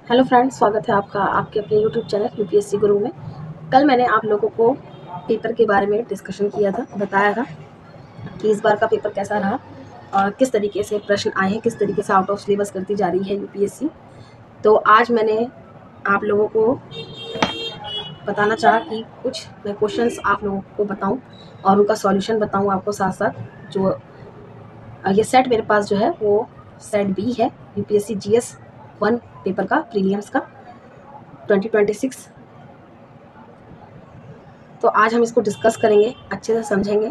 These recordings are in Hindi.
हेलो फ्रेंड्स, स्वागत है आपका आपके अपने यूट्यूब चैनल यूपीएससी गुरु में। कल मैंने आप लोगों को पेपर के बारे में डिस्कशन किया था, बताया था कि इस बार का पेपर कैसा रहा और किस तरीके से प्रश्न आए हैं, किस तरीके से आउट ऑफ सिलेबस करती जा रही है यूपीएससी। तो आज मैंने आप लोगों को बताना चाहा कि कुछ मैं क्वेश्चंस आप लोगों को बताऊं और उनका सॉल्यूशन बताऊं आपको साथ साथ। जो ये सेट मेरे पास जो है वो सेट बी है, यूपीएससी जीएस 1 पेपर का, प्रीलिम्स का 2026। तो आज हम इसको डिस्कस करेंगे, अच्छे से समझेंगे,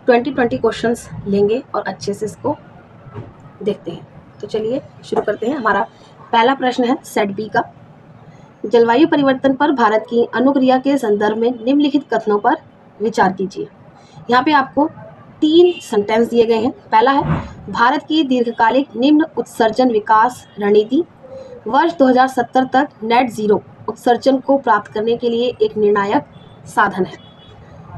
20 क्वेश्चंस लेंगे और अच्छे से इसको देखते हैं। तो चलिए शुरू करते हैं। हमारा पहला प्रश्न है सेट बी का। जलवायु परिवर्तन पर भारत की अनुक्रिया के संदर्भ में निम्नलिखित कथनों पर विचार कीजिए। यहाँ पे आपको 3 सेंटेंस दिए गए हैं। पहला है, भारत की दीर्घकालिक निम्न उत्सर्जन विकास रणनीति वर्ष 2070 तक नेट जीरो उत्सर्जन को प्राप्त करने के लिए एक निर्णायक साधन है।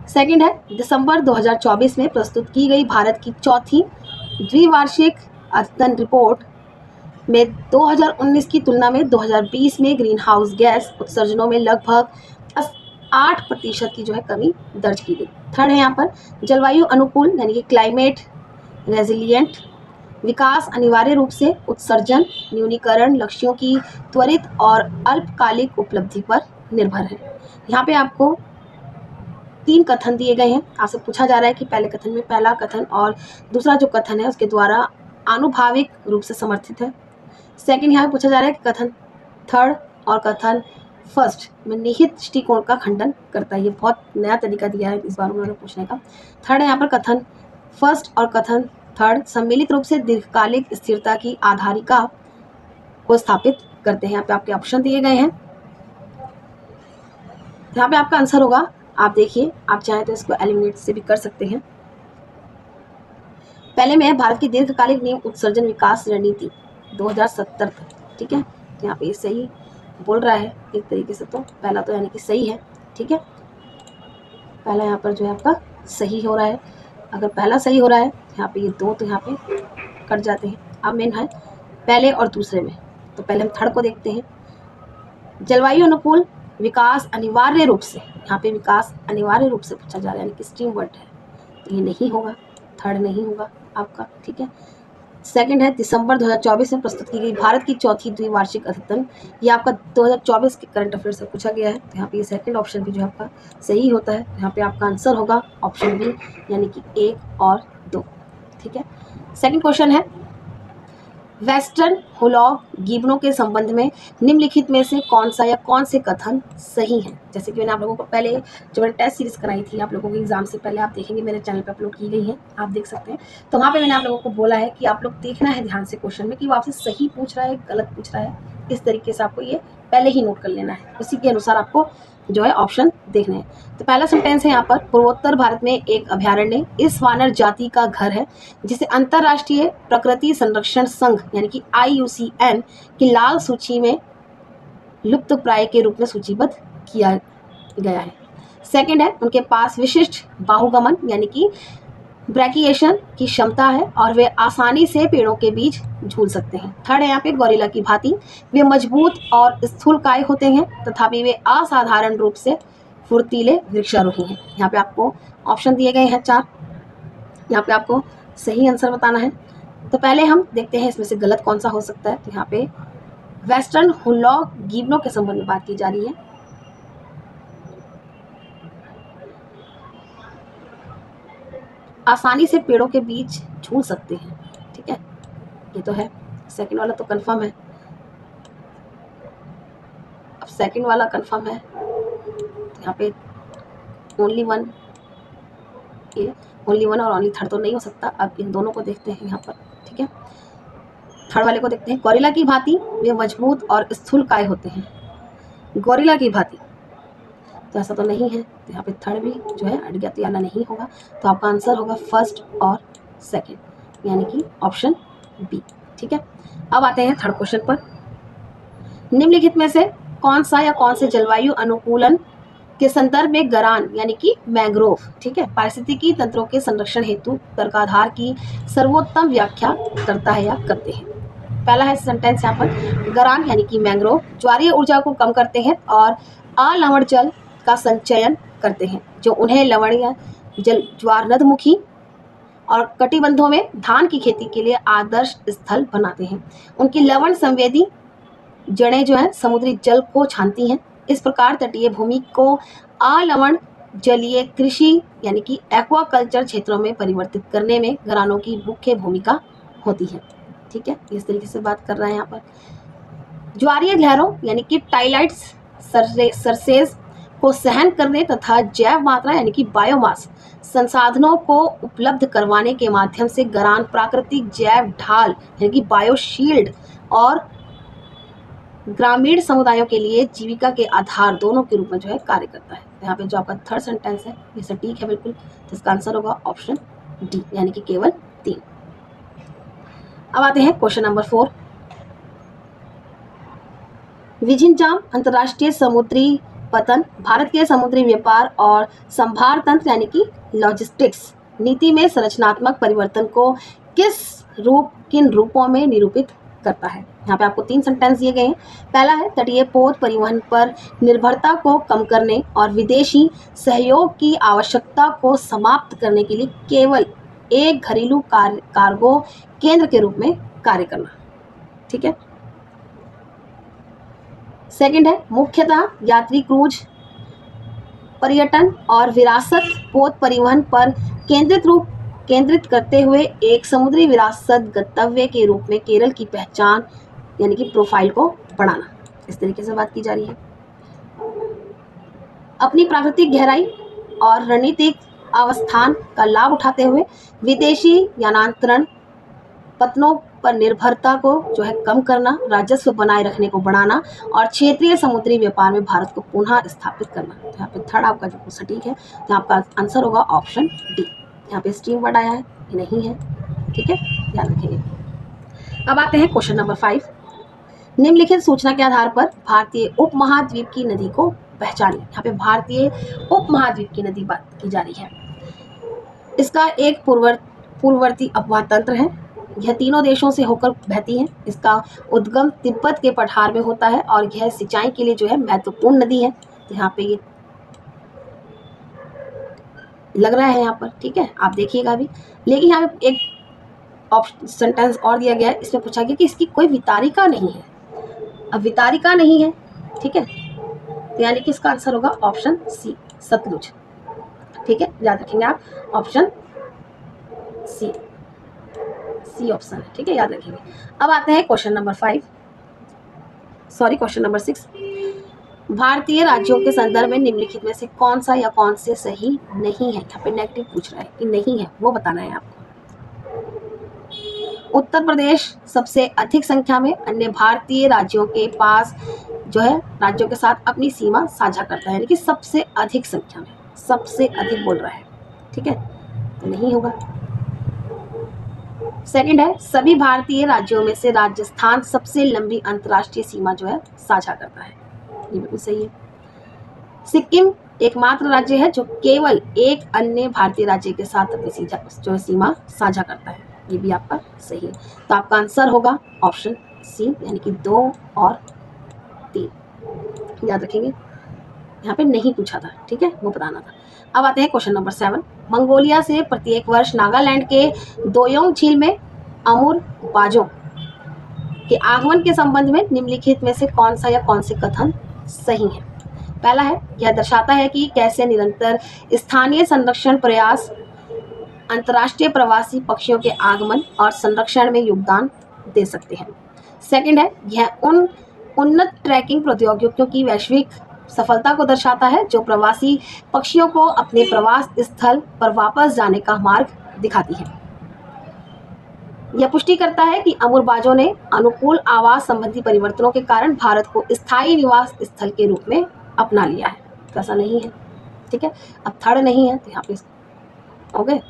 सेकंड है, दिसंबर 2024 में प्रस्तुत की गई भारत की चौथी द्विवार्षिक अद्यतन रिपोर्ट में 2019 की तुलना में 2020 में ग्रीन हाउस गैस उत्सर्जनों में लगभग 8% की जो है कमी दर्ज की गई। थर्ड है यहाँ पर, जलवायु अनुकूल यानी कि क्लाइमेट रेजिलिएंट विकास अनिवार्य रूप से उत्सर्जन न्यूनीकरण लक्ष्यों की त्वरित और अल्पकालिक उपलब्धि पर निर्भर है। यहाँ पे आपको 3 कथन दिए गए हैं। आपसे पूछा जा रहा है कि पहले कथन में पहला कथन और दूसरा जो कथन है उसके द्वारा आनुभाविक रूप से समर्थित है। सेकंड यहाँ पे पूछा जा रहा है कि कथन थर्ड और कथन फर्स्ट में निहित दृष्टिकोण का खंडन करता है। ये बहुत नया तरीका दिया है इस बार उन्होंने पूछने का। थर्ड है यहाँ पर कथन फर्स्ट और कथन थर्ड सम्मिलित रूप से दीर्घकालिक स्थिरता की आधारिका को स्थापित करते हैं। यहाँ पे आपके ऑप्शन दिए गए हैं। यहाँ पे आपका आंसर होगा, आप देखिए, आप चाहें तो इसको एलिमिनेट से भी कर सकते हैं। पहले में है भारत की दीर्घकालिक निम्न उत्सर्जन विकास रणनीति 2070 तक, ठीक है। तो यहाँ पे ये सही बोल रहा है एक तरीके से, तो पहला तो यानी कि सही है, ठीक है। पहला यहाँ पर जो है आपका सही हो रहा है। अगर पहला सही हो रहा है यहाँ पे ये 2 तो यहाँ पे कट जाते हैं। अब मेन है पहले और दूसरे में, तो पहले हम थर्ड को देखते हैं। जलवायु अनुकूल विकास अनिवार्य रूप से, यहाँ पे विकास अनिवार्य रूप से पूछा जा रहा है, यानी कि स्ट्रीम वर्ड है, तो ये नहीं होगा, थर्ड नहीं होगा आपका, ठीक है। सेकंड है, दिसंबर 2024 में प्रस्तुत की गई भारत की चौथी द्विवार्षिक अद्यतन, ये आपका 2024 के करंट अफेयर से पूछा गया है, तो यहाँ पे ये सेकंड ऑप्शन भी जो है आपका सही होता है। यहाँ पे आपका आंसर होगा ऑप्शन बी, यानी कि 1 और 2, ठीक है। सेकंड क्वेश्चन है, वेस्टर्न हुलॉग गिब्नो के संबंध में निम्नलिखित में से कौन सा या कौन से कथन सही हैं। जैसे कि मैंने आप लोगों को पहले जो मैंने टेस्ट सीरीज कराई थी आप लोगों के एग्जाम से पहले, आप देखेंगे मेरे चैनल पे अपलोड की गई है, आप देख सकते हैं। तो वहाँ पे मैंने आप लोगों को बोला है कि आप लोग देखना है ध्यान से क्वेश्चन में कि वो आपसे सही पूछ रहा है गलत पूछ रहा है, इस तरीके से आपको ये पहले ही नोट कर लेना है, उसी के अनुसार आपको जो है ऑप्शन देखने हैं। तो पहला सेंटेंस है यहाँ पर, पूर्वोत्तर भारत में एक अभयारण्य इस वानर जाति का घर है जिसे अंतर्राष्ट्रीय प्रकृति संरक्षण संघ यानी कि IUCN की लाल सूची में लुप्त प्राय के रूप में सूचीबद्ध किया गया है। सेकंड है, उनके पास विशिष्ट बाहुगमन यानी कि ब्रैकिएशन की क्षमता है और वे आसानी से पेड़ों के बीच झूल सकते हैं। थर्ड है यहाँ पे, गोरिल्ला की भांति वे मजबूत और स्थूलकाय होते हैं तथापि वे असाधारण रूप से फुर्तीले वृक्षारोही हैं। यहाँ पे आपको ऑप्शन दिए गए हैं 4, यहाँ पे आपको सही आंसर बताना है। तो पहले हम देखते हैं इसमें से गलत कौन सा हो सकता है। तो यहाँ पे वेस्टर्न हुलॉग गिब्नो के संबंध में बात की जा रही है। आसानी से पेड़ों के बीच झूल सकते हैं, ठीक है, ये तो है। सेकंड वाला तो कंफर्म है। अब सेकंड वाला कंफर्म है, तो यहाँ पे ओनली वन और ओनली थर्ड तो नहीं हो सकता। अब इन दोनों को देखते हैं यहाँ पर, ठीक है। थर्ड वाले को देखते हैं, गोरिल्ला की भांति वे मजबूत और स्थूलकाय होते हैं। गोरिल्ला की भांति तो ऐसा तो नहीं है, तो यहाँ पे थर्ड भी जो है अट गया, तो याना नहीं होगा। तो आपका आंसर होगा फर्स्ट और सेकंड, यानी कि ऑप्शन बी, ठीक है। अब आते हैं थर्ड क्वेश्चन पर। निम्नलिखित में से कौन सा या कौन से जलवायु अनुकूलन के संदर्भ में गरान यानी कि मैंग्रोव, ठीक है, पारिस्थितिकी तंत्रों के संरक्षण हेतु तर्काधार की सर्वोत्तम व्याख्या करता है या करते हैं। पहला है सेंटेंस यहाँ पर, गरान यानी कि मैंग्रोव ज्वारीय ऊर्जा को कम करते हैं और अलवण जल का संचयन करते हैं, जो उन्हें लवणीय जल ज्वारनदमुखी और कटिबंधों में धान की खेती के लिए आदर्श स्थल बनाते हैं। उनकी लवण संवेदी जड़ें जो है समुद्री जल को छानती हैं। इस प्रकार तटीय भूमि को अलवण जलीय कृषि यानी कि एक्वाकल्चर क्षेत्रों में परिवर्तित करने में घरानों की मुख्य भूमिका होती है। ठीक है, इस तरीके से बात कर रहे हैं यहाँ पर। ज्वारीय लहरों यानी कि टाइलाइट्स सरसेज को सहन करने तथा जैव मात्रा यानी कि बायोमास संसाधनों को उपलब्ध करवाने के माध्यम से गरान प्राकृतिक जैव ढाल यानी कि बायोशील्ड और ग्रामीण समुदायों के लिए जीविका के आधार दोनों के रूप में जो है कार्य करता है। यहाँ पे जो आपका थर्ड सेंटेंस है ये सटीक है बिल्कुल, तो इसका आंसर होगा ऑप्शन डी यानी कि केवल 3। अब आते हैं क्वेश्चन नंबर 4। विझिंजाम अंतर्राष्ट्रीय समुद्री पतन भारत के समुद्री व्यापार और संभार तंत्र यानी कि लॉजिस्टिक्स नीति में संरचनात्मक परिवर्तन को किन रूपों में निरूपित करता है। यहाँ पे आपको 3 सेंटेंस दिए गए हैं। पहला है तटीय पोत परिवहन पर निर्भरता को कम करने और विदेशी सहयोग की आवश्यकता को समाप्त करने के लिए केवल एक घरेलू कार्गो केंद्र के रूप में कार्य करना। ठीक है। सेकंड है मुख्यतः यात्री क्रूज पर्यटन और विरासत पोत परिवहन पर केंद्रित करते हुए एक समुद्री विरासत गंतव्य के रूप में केरल की पहचान यानी कि प्रोफाइल को बढ़ाना। इस तरीके से बात की जा रही है। अपनी प्राकृतिक गहराई और रणनीतिक अवस्थान का लाभ उठाते हुए विदेशी यानांतरण पतनों पर निर्भरता को जो है कम करना, राजस्व बनाए रखने को बढ़ाना और क्षेत्रीय समुद्री व्यापार में भारत को पुनः स्थापित करना। यहाँ पे थर्ड आपका जो सटीक है, तो आपका आंसर होगा ऑप्शन डी। यहाँ पे स्ट्रीम वर्ड आया है, ये नहीं है। ठीक है, याद रखिए। अब आते हैं क्वेश्चन नंबर 5। निम्नलिखित सूचना के आधार पर भारतीय उपमहाद्वीप की नदी को पहचानिए। यहाँ पे भारतीय उपमहाद्वीप की नदी बात की जा रही है। इसका एक पूर्ववर्ती अपवाह तंत्र है। यह तीनों देशों से होकर बहती है। इसका उद्गम तिब्बत के पठार में होता है और यह सिंचाई के लिए जो है महत्वपूर्ण नदी है। तो यहाँ पे ये लग रहा है यहाँ पर। ठीक है, आप देखिएगा अभी। लेकिन यहाँ पे एक ऑप्शन सेंटेंस और दिया गया है, इसमें पूछा गया कि इसकी कोई वितारिका नहीं है। अब वितारिका नहीं है, ठीक है, तो यानी कि इसका आंसर होगा ऑप्शन सी सतलुज। ठीक है, याद रखेंगे आप, ऑप्शन सी ऑप्शन है। ठीक है, याद रखेंगे। अब आते हैं क्वेश्चन नंबर 6। भारतीय राज्यों के संदर्भ में निम्नलिखित में से कौन सा या कौन से सही नहीं है। यहाँ पे नेगेटिव पूछ रहा है कि नहीं है, वो बताना है आपको। उत्तर प्रदेश सबसे अधिक संख्या में अन्य भारतीय राज्यों के पास जो है राज्यों के साथ अपनी सीमा साझा करता है, यानी कि सबसे अधिक संख्या में, सबसे अधिक बोल रहा है। ठीक है, तो नहीं होगा। सेकंड है सभी भारतीय राज्यों में से राजस्थान सबसे लंबी अंतर्राष्ट्रीय सीमा जो है साझा करता है, ये बिल्कुल सही है। सिक्किम एकमात्र राज्य है जो केवल एक अन्य भारतीय राज्य के साथ अपनी जो सीमा साझा करता है, ये भी आपका सही है। तो आपका आंसर होगा ऑप्शन सी यानी कि 2 और 3। याद रखेंगे, यहाँ पे नहीं पूछा था। ठीक है, वो बताना था। अब आते हैं क्वेश्चन नंबर 7। मंगोलिया से प्रत्येक वर्ष नागालैंड के दोयोंग झील में अमूर बाजों के आगमन के संबंध में निम्नलिखित में से कौन सा या कौन से कथन सही है। पहला है यह दर्शाता है कि कैसे निरंतर स्थानीय संरक्षण प्रयास अंतर्राष्ट्रीय प्रवासी पक्षियों के आगमन और संरक्षण में योगदान दे सकते हैं। सेकंड है यह उन उन्नत ट्रैकिंग प्रौद्योगिकियों की वैश्विक सफलता को दर्शाता है जो प्रवासी पक्षियों को अपने प्रवास स्थल पर वापस जाने का मार्ग दिखाती है। यह पुष्टि करता है कि अमूर बाजों ने अनुकूल आवास संबंधी परिवर्तनों के कारण भारत को स्थायी निवास स्थल के रूप में अपना लिया है। तो ऐसा नहीं है। ठीक है, अब थर्ड नहीं है, तो यहाँ पे हो गए।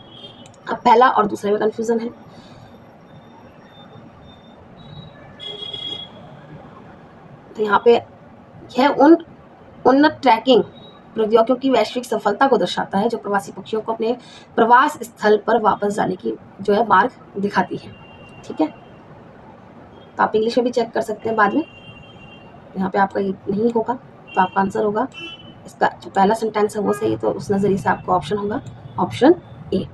अब पहला और दूसरे में कंफ्यूजन है। तो यहाँ पे यह उन उन्नत ट्रैकिंग प्रौद्योगिकियों की वैश्विक सफलता को दर्शाता है जो प्रवासी पक्षियों को अपने प्रवास स्थल पर वापस जाने की जो है मार्ग दिखाती है। ठीक है, तो आप इंग्लिश में भी चेक कर सकते हैं बाद में। यहाँ पे आपका ये नहीं होगा, तो आपका आंसर होगा इसका जो पहला सेंटेंस है वो सही है, तो उस नज़रिए से आपका ऑप्शन होगा ऑप्शन ए।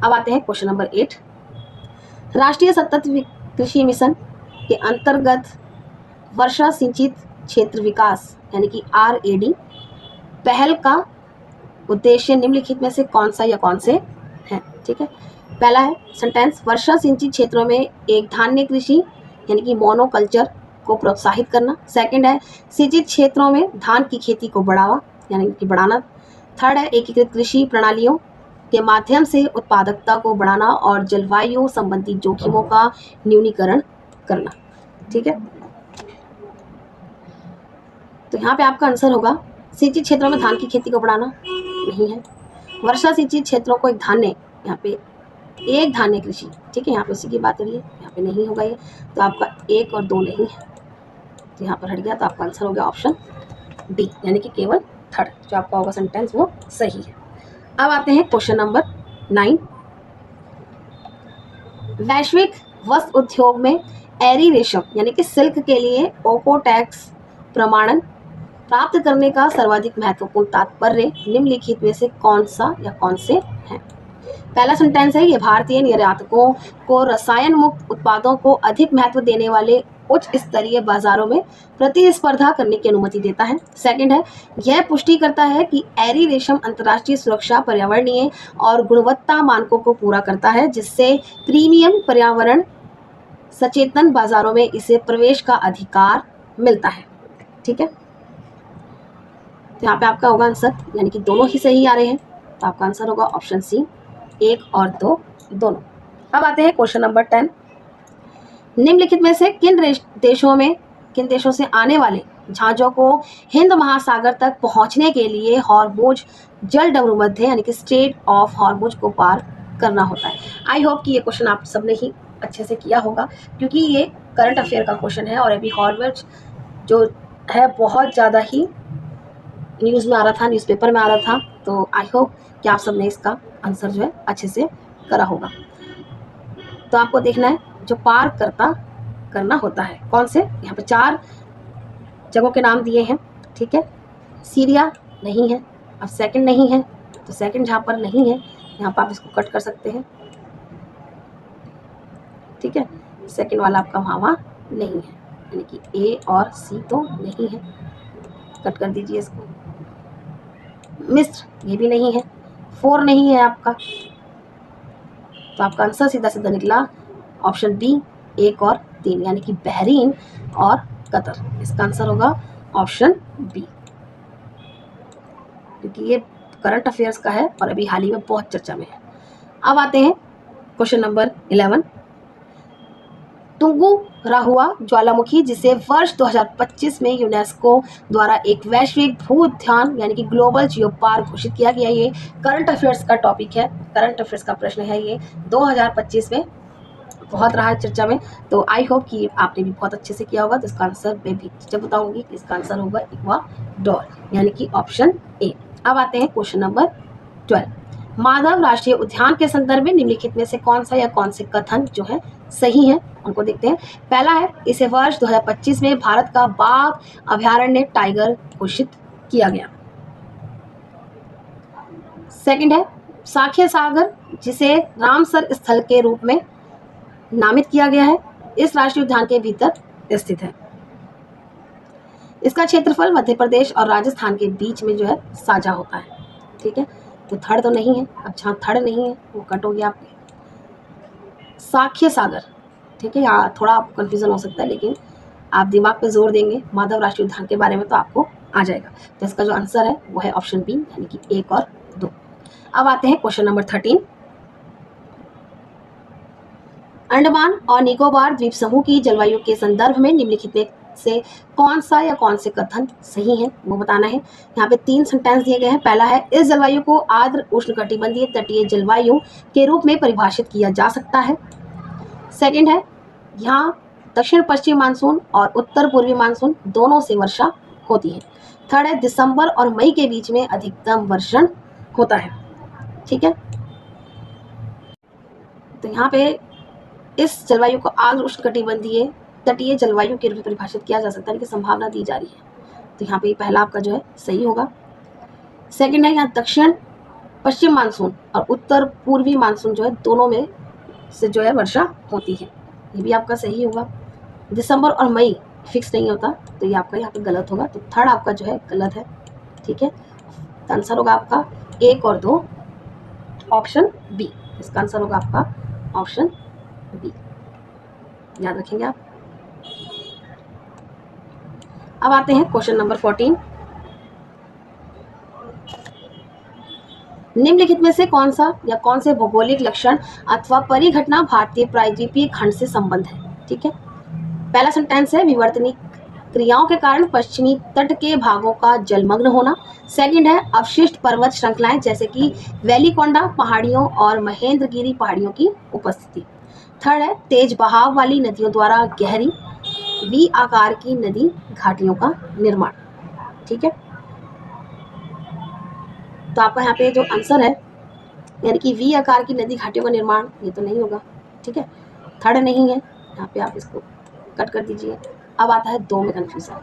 अब आते हैं क्वेश्चन नंबर 8। राष्ट्रीय सतत कृषि मिशन के अंतर्गत वर्षा सिंचित क्षेत्र विकास यानी कि RAD पहल का उद्देश्य निम्नलिखित में से कौन सा या कौन से हैं? ठीक है, पहला है सेंटेंस, वर्षा सिंचित क्षेत्रों में एक धान्य कृषि यानी कि मोनोकल्चर को प्रोत्साहित करना। सेकंड है सिंचित क्षेत्रों में धान की खेती को बढ़ावा यानी कि बढ़ाना। थर्ड है एकीकृत कृषि प्रणालियों के माध्यम से उत्पादकता को बढ़ाना और जलवायु संबंधी जोखिमों का न्यूनीकरण करना। ठीक है, तो यहाँ पे आपका आंसर होगा सिंचित क्षेत्रों में धान की खेती को बढ़ाना नहीं है। वर्षा सिंचित क्षेत्रों को एक धान्य, यहाँ पे एक धान्य कृषि, ठीक है, यहाँ पे उसी की बात हो रही है, यहाँ पे नहीं होगा ये, तो आपका 1 और 2 नहीं है, तो यहाँ पर हट गया, तो आपका आंसर हो गया ऑप्शन डी यानी कि केवल थर्ड जो आपका होगा सेंटेंस वो सही है। अब आते हैं क्वेश्चन नंबर 9। वैश्विक वस्त्र उद्योग में एरी रेशम यानी कि सिल्क के लिए ओकोटेक्स प्रमाणन प्राप्त करने का सर्वाधिक महत्वपूर्ण तात्पर्य निम्नलिखित में से कौन सा या कौन से हैं? पहला सेंटेंस है, ये भारतीय निर्यातकों को रसायन मुक्त उत्पादों को अधिक महत्व देने वाले उच्च स्तरीय बाजारों में प्रतिस्पर्धा करने की अनुमति देता है। सेकंड है, यह पुष्टि करता है कि एरी रेशम अंतर्राष्ट्रीय सुरक्षा, पर्यावरणीय और गुणवत्ता मानकों को पूरा करता है, जिससे प्रीमियम पर्यावरण सचेतन बाजारों में इसे प्रवेश का अधिकार मिलता है। ठीक है, तो यहाँ पे आपका होगा आंसर यानी कि दोनों ही सही आ रहे हैं, तो आपका आंसर होगा ऑप्शन सी 1 और 2 दोनों। अब आते हैं क्वेश्चन नंबर 10। निम्नलिखित में से किन देशों से आने वाले जहाजों को हिंद महासागर तक पहुंचने के लिए हॉर्मुज जल डमरू मध्य यानी कि स्ट्रेट ऑफ हॉर्मुज को पार करना होता है? आई होप कि ये क्वेश्चन आप सबने ही अच्छे से किया होगा, क्योंकि ये करंट अफेयर का क्वेश्चन है और अभी हॉर्मुज जो है बहुत ज़्यादा ही न्यूज़ में आ रहा था, न्यूज़पेपर में आ रहा था, तो आई होप कि आप सबने इसका आंसर जो है अच्छे से करा होगा। तो आपको देखना है जो पार करना होता है कौन से, यहाँ पे 4 जगहों के नाम दिए हैं। ठीक है, सीरिया नहीं है, अब सेकंड नहीं है, तो सेकंड जहाँ पर नहीं है यहाँ पर आप इसको कट कर सकते हैं। ठीक है, सेकंड वाला आपका वहाँ नहीं है, यानी कि ए और सी तो नहीं है, कट कर दीजिए इसको। मिस्र ये भी नहीं है, 4 नहीं है आपका, तो आपका आंसर सीधा सीधा निकला ऑप्शन बी 1 और 3 यानी कि बहरीन और कतर। इसका आंसर होगा ऑप्शन बी, क्योंकि ये करंट अफेयर्स का है और अभी हाल ही में बहुत चर्चा में है। अब आते हैं क्वेश्चन नंबर 11। तुंगू राहुआ ज्वालामुखी, जिसे वर्ष 2025 में यूनेस्को द्वारा एक वैश्विक भू उद्यान यानी कि ग्लोबल जियो पार्क घोषित किया गया। ये करंट अफेयर्स का टॉपिक है, करंट अफेयर्स का प्रश्न है, ये 2025 में बहुत रहा है चर्चा में, तो आई होप कि आपने भी बहुत अच्छे से किया होगा। तो इसका आंसर मैं भी जब बताऊंगी कि इसका आंसर होगा इक्वाडोर यानी कि ऑप्शन ए। अब आते हैं क्वेश्चन नंबर 12। माधव राष्ट्रीय उद्यान के संदर्भ में निम्नलिखित में से कौन सा या कौन से कथन जो है सही है, उनको देखते हैं। पहला है, इसे वर्ष 2025 में भारत का बाघ अभयारण्य टाइगर घोषित किया गया। सेकंड है, साख्य सागर जिसे रामसर स्थल के रूप में नामित किया गया है, इस राष्ट्रीय उद्यान के भीतर स्थित है। इसका क्षेत्रफल मध्य प्रदेश और राजस्थान के बीच में जो है साझा होता है। ठीक है, तो थर्ड तो नहीं है, अब जहाँ थर्ड नहीं है वो कट हो गया आपके साख्य सागर। ठीक है, यहाँ थोड़ा आपको कन्फ्यूजन हो सकता है, लेकिन आप दिमाग पे जोर देंगे माधव राष्ट्रीय उद्यान के बारे में तो आपको आ जाएगा। तो इसका जो आंसर है वो है ऑप्शन बी यानी कि 1 और 2। अब आते हैं क्वेश्चन नंबर 13। अंडमान और निकोबार द्वीप समूह की जलवायु के संदर्भ में निम्नलिखित में से कौन सा या कौन से कथन सही है वो बताना है। यहाँ पे 3 सेंटेंस दिए गए हैं। पहला है, इस जलवायु को आर्द्र उष्णकटिबंधीय तटीय जलवायु के रूप में परिभाषित किया जा सकता है। सेकंड है, यहाँ दक्षिण पश्चिम मानसून और उत्तर पूर्वी मानसून दोनों से वर्षा होती है। थर्ड है, दिसंबर और मई के बीच में अधिकतम वर्षण होता है। ठीक है, तो यहाँ पे इस जलवायु को आर्द्र उष्णकटिबंधीय तटीय जलवायु के रूप में परिभाषित किया जा सकता है, कि संभावना दी जा रही है। तो यहाँ पे पहला आपका जो है सही होगा। सेकंड है यहाँ दक्षिण पश्चिम मानसून और उत्तर पूर्वी मानसून जो है दोनों में से जो है वर्षा होती है, ये भी आपका सही होगा। दिसंबर और मई फिक्स नहीं होता, तो ये आपका यहाँ पे गलत होगा। तो थर्ड आपका जो है गलत है, ठीक है। तो आंसर होगा आपका 1 और 2, ऑप्शन बी। इसका आंसर होगा आपका ऑप्शन बी, याद रखेंगे आप। अब आते हैं क्वेश्चन नंबर 14। निम्नलिखित में से कौन सा या कौन से भौगोलिक लक्षण अथवा परिघटना भारतीय प्रायद्वीपीय खंड से संबंध है, ठीक है। पहला सेंटेंस है विवर्तनिक क्रियाओं के कारण पश्चिमी तट के भागों का जलमग्न होना। सेकंड है अवशिष्ट पर्वत श्रृंखलाएं जैसे कि वेलिकोंडा पहाड़ियों और महेंद्रगिरी पहाड़ियों की उपस्थिति। थर्ड है तेज बहाव वाली नदियों द्वारा गहरी वी आकार की नदी घाटियों का निर्माण, ठीक है। तो आपका यहाँ पे जो आंसर है यानी कि वी आकार की नदी घाटियों का निर्माण, ये तो नहीं होगा, ठीक है। थर्ड नहीं है, यहाँ पे आप इसको कट कर दीजिए। अब आता है 2 में कंफ्यूजन,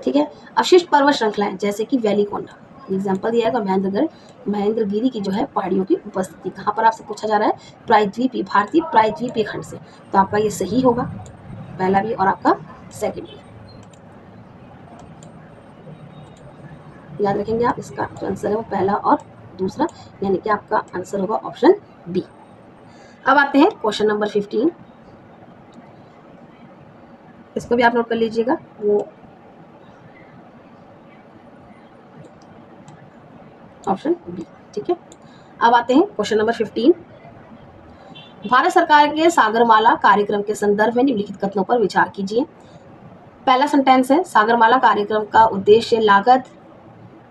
ठीक है। अवशिष्ट पर्वत श्रृंखलाएं जैसे कि वेलिकोंडा, एग्जाम्पल दिया है। महेंद्रगिरी की जो है पहाड़ियों की उपस्थिति कहाँ पर आपसे पूछा जा रहा है, प्रायद्वीपीय भारतीय प्रायद्वीपीय खंड से। तो आपका ये सही होगा, पहला भी और आपका सेकंड भी, याद रखेंगे आप। इसका जो आंसर है वो पहला और दूसरा, यानी कि आपका आंसर होगा ऑप्शन बी। अब आते हैं क्वेश्चन नंबर 15, इसको भी आप नोट कर लीजिएगा, वो ऑप्शन बी, ठीक है। अब आते हैं क्वेश्चन नंबर 15। भारत सरकार के सागरमाला कार्यक्रम के संदर्भ में निम्नलिखित कथनों पर विचार कीजिए। पहला सेंटेंस है सागरमाला कार्यक्रम का उद्देश्य लागत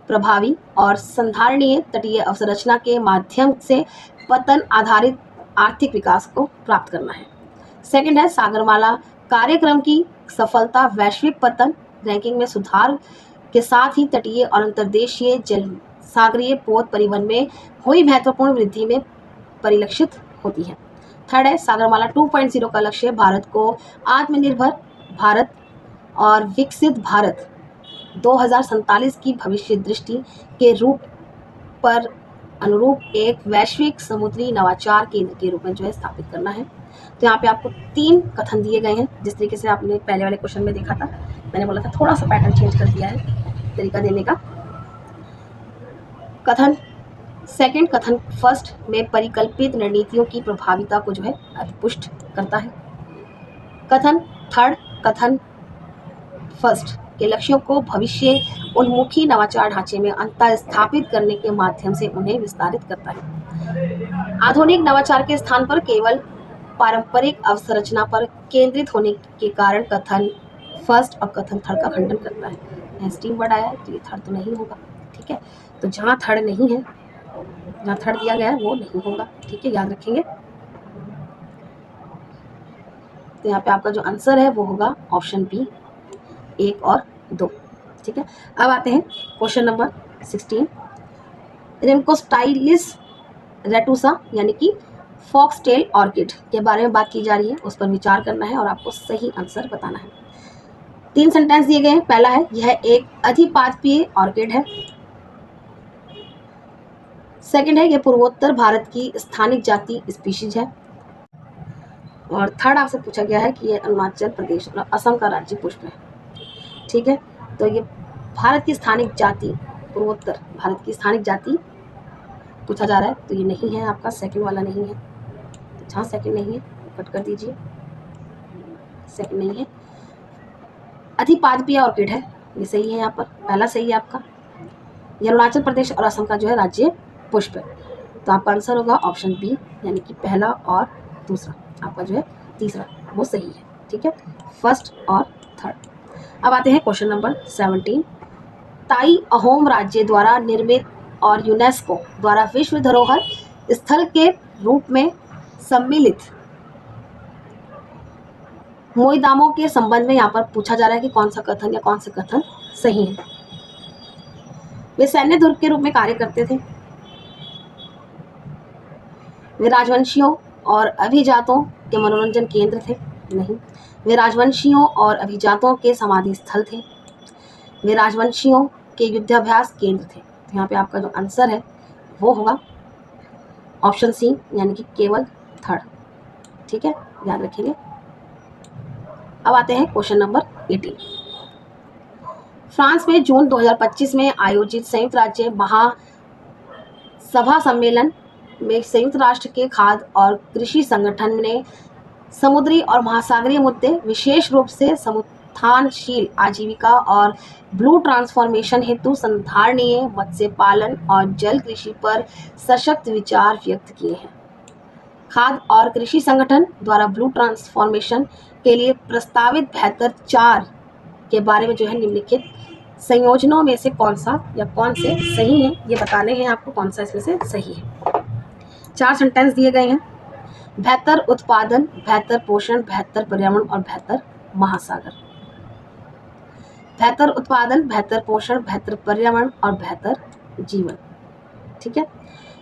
प्रभावी और संधारणीय तटीय अवसंरचना के माध्यम से पतन आधारित आर्थिक विकास को प्राप्त करना है। सेकंड है सागरमाला कार्यक्रम की सफलता वैश्विक पतन रैंकिंग में सुधार के साथ ही तटीय और अंतर्देशीय जल सागरीय पोत परिवहन में हुई महत्वपूर्ण वृद्धि में परिलक्षित होती है। थर्ड है सागरमाला 2.0 का लक्ष्य भारत को आत्मनिर्भर भारत और विकसित भारत 2047 की भविष्य दृष्टि के रूप पर अनुरूप एक वैश्विक समुद्री नवाचार केंद्र के रूप में जो है स्थापित करना है। तो यहाँ पे आपको 3 कथन दिए गए हैं, जिस तरीके से आपने पहले वाले क्वेश्चन में देखा था। मैंने बोला था थोड़ा सा पैटर्न चेंज कर दिया है तरीका देने का। कथन सेकंड, कथन फर्स्ट में परिकल्पित रणनीतियों की प्रभाविता को जो है पुष्ट करता है। कथन थर्ड, कथन फर्स्ट के लक्ष्यों को भविष्य उन्मुखी नवाचार ढांचे में अंतर स्थापित करने के माध्यम से उन्हें विस्तारित करता है। आधुनिक नवाचार के स्थान पर केवल पारंपरिक अवसंरचना पर केंद्रित होने के कारण कथन फर्स्ट और कथन थर्ड का खंडन करता है। स्टीम वर्ड आया है तो ये थर्ड तो नहीं होगा, ठीक है। तो जहाँ थर्ड नहीं है, जहाँ थर्ड दिया गया है वो नहीं होगा, ठीक है, याद रखेंगे। तो यहाँ पे आपका जो आंसर है वो होगा ऑप्शन बी, 1 और 2, ठीक है। अब आते हैं क्वेश्चन नंबर 16। रिम्कोस्टाइलिस रेटुसा यानी कि फॉक्सटेल ऑर्किड के बारे में बात की जा रही है, उस पर विचार करना है और आपको सही आंसर बताना है। 3 सेंटेंस दिए गए हैं। पहला है यह एक अधिपादपीय ऑर्किड है। सेकंड है यह पूर्वोत्तर भारत की स्थानिक जाति स्पीशीज है। और थर्ड आपसे पूछा गया है कि यह अरुणाचल प्रदेश और असम का राज्य पुष्प है, ठीक है। तो ये भारत की स्थानिक जाति, पूर्वोत्तर भारत की स्थानिक जाति पूछा जा रहा है, तो ये नहीं है आपका, सेकंड वाला नहीं है। तो जहाँ सेकंड नहीं है कट कर दीजिए, सेकंड नहीं है। अधिपादपीय ऑर्किड है, ये सही है यहाँ पर, पहला सही है आपका। ये अरुणाचल प्रदेश और असम का जो है राज्य पुष्प है। तो आपका आंसर होगा ऑप्शन बी, यानी कि पहला और दूसरा, आपका जो है तीसरा वो सही है, ठीक है, फर्स्ट और थर्ड। अब आते हैं क्वेश्चन नंबर 17। ताई अहोम राज्य द्वारा निर्मित और यूनेस्को द्वारा विश्व धरोहर स्थल के रूप में सम्मिलित मोईदामों के संबंध में यहाँ पर पूछा जा रहा है कि कौन सा कथन या कौन से कथन सही है। वे सैन्य दुर्ग के रूप में कार्य करते थे। वे राजवंशियों और अभिजातों के मनोरंजन केंद्र थे, नहीं। वे राजवंशियों और अभिजातों के समाधि स्थल थे। वे राजवंशियों के युद्धाभ्यास केंद्र थे। तो यहाँ पे आपका जो आंसर है वो होगा ऑप्शन सी, यानी कि केवल थर्ड। ठीक है, याद रखेंगे। अब आते हैं क्वेश्चन नंबर 18। फ्रांस में जून 2025 में आयोजित संयुक्त राज्य महासभा सम्मेलन में संयुक्त राष्ट्र के खाद्य और कृषि संगठन ने समुद्री और महासागरीय मुद्दे, विशेष रूप से समुत्थानशील आजीविका और ब्लू ट्रांसफॉर्मेशन हेतु संधारणीय मत्स्य पालन और जल कृषि पर सशक्त विचार व्यक्त किए हैं। खाद्य और कृषि संगठन द्वारा ब्लू ट्रांसफॉर्मेशन के लिए प्रस्तावित बेहतर 4 के बारे में जो है निम्नलिखित संयोजनों में से कौन सा या कौन से सही है, ये बताने हैं आपको कौन सा इसमें से सही है। 4 सेंटेंस दिए गए हैं। बेहतर उत्पादन, बेहतर पोषण, बेहतर पर्यावरण और बेहतर महासागर। बेहतर उत्पादन, बेहतर पोषण, बेहतर पर्यावरण और बेहतर जीवन। ठीक है,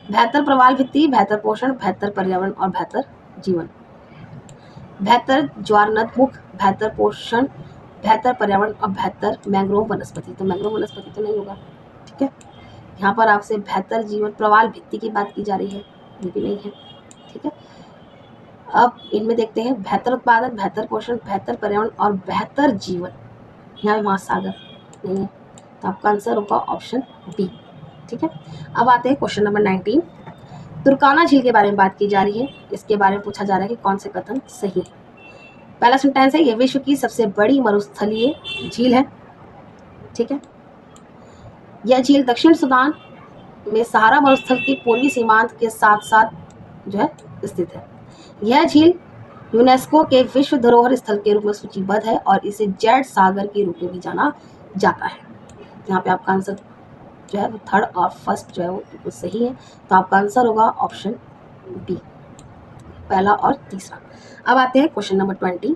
बेहतर प्रवाल भित्ति, बेहतर पोषण, बेहतर पर्यावरण और बेहतर जीवन। बेहतर ज्वारनदमुख, बेहतर पोषण, बेहतर पर्यावरण और बेहतर मैंग्रोव वनस्पति। तो मैंग्रोव वनस्पति तो नहीं होगा। ठीक है, यहाँ पर आपसे बेहतर जीवन प्रवाल भित्ति की बात की जा रही है, ये भी नहीं है। ठीक है, अब इनमें देखते हैं बेहतर उत्पादन, बेहतर पोषण, बेहतर पर्यावरण और बेहतर जीवन। यहाँ पे महासागर नहीं है, तो आपका आंसर होगा ऑप्शन बी। ठीक है, अब आते हैं क्वेश्चन नंबर 19। तुर्काना झील के बारे में बात की जा रही है। इसके बारे में पूछा जा रहा है कि कौन से कथन सही है। पहला सेंटेंस है, यह विश्व की सबसे बड़ी मरुस्थलीय झील है। ठीक है, यह झील दक्षिण सूडान में सहारा मरुस्थल की पूर्वी सीमांत के साथ साथ जो है स्थित है। यह झील यूनेस्को के विश्व धरोहर स्थल के रूप में सूचीबद्ध है और इसे जेड सागर के रूप में भी जाना जाता है। यहाँ पे आपका आंसर जो है वो थर्ड और फर्स्ट जो है वो बिल्कुल सही है। तो आपका आंसर होगा ऑप्शन बी, पहला और तीसरा। अब आते हैं क्वेश्चन नंबर 20।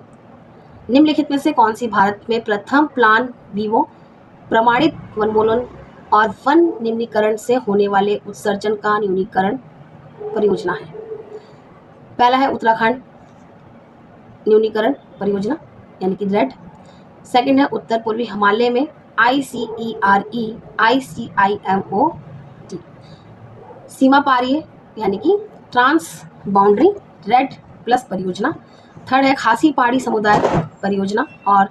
निम्नलिखित में से कौन सी भारत में प्रथम प्लान वीवो प्रमाणित वनमूलन और वन निम्नीकरण से होने वाले उत्सर्जन का न्यूनीकरण परियोजना है। पहला है उत्तराखंड न्यूनीकरण परियोजना यानी कि रेड। सेकंड है उत्तर पूर्वी हिमालय में ICERE ICIMOT सीमा पारीय यानी कि ट्रांस बाउंड्री रेड प्लस परियोजना। थर्ड है खासी पहाड़ी समुदाय परियोजना और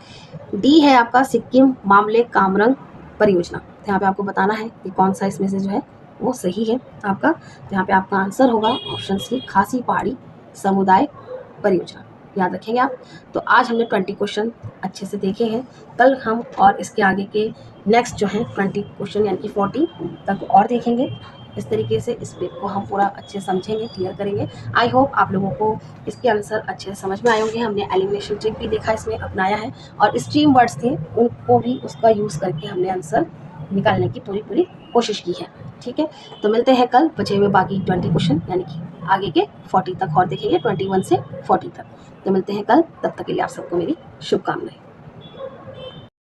डी है आपका सिक्किम मामले कामरंग परियोजना। तो यहाँ पे आपको बताना है कि कौन सा इसमें से जो है वो सही है आपका। तो यहाँ पे आपका आंसर होगा ऑप्शन सी खासी पहाड़ी समुदाय परियोजना। याद रखेंगे आप। तो आज हमने 20 क्वेश्चन अच्छे से देखे हैं। कल हम और इसके आगे के नेक्स्ट जो है 20 क्वेश्चन यानी कि 40 तक और देखेंगे। इस तरीके से इस पेपर को हम पूरा अच्छे समझेंगे, क्लियर करेंगे। आई होप आप लोगों को इसके आंसर अच्छे से समझ में आए होंगे। हमने एलिमिनेशन ट्रिक भी देखा, इसमें अपनाया है और स्ट्रीम वर्ड्स थे उनको भी उसका यूज़ करके हमने आंसर निकालने की पूरी कोशिश की है। ठीक है, तो मिलते हैं कल बचे हुए बाकी 20 क्वेश्चन यानी कि आगे के 40 तक और देखेंगे, 21 से 40 तक। तो मिलते हैं कल, तब तक के लिए आप सबको मेरी शुभकामनाएं।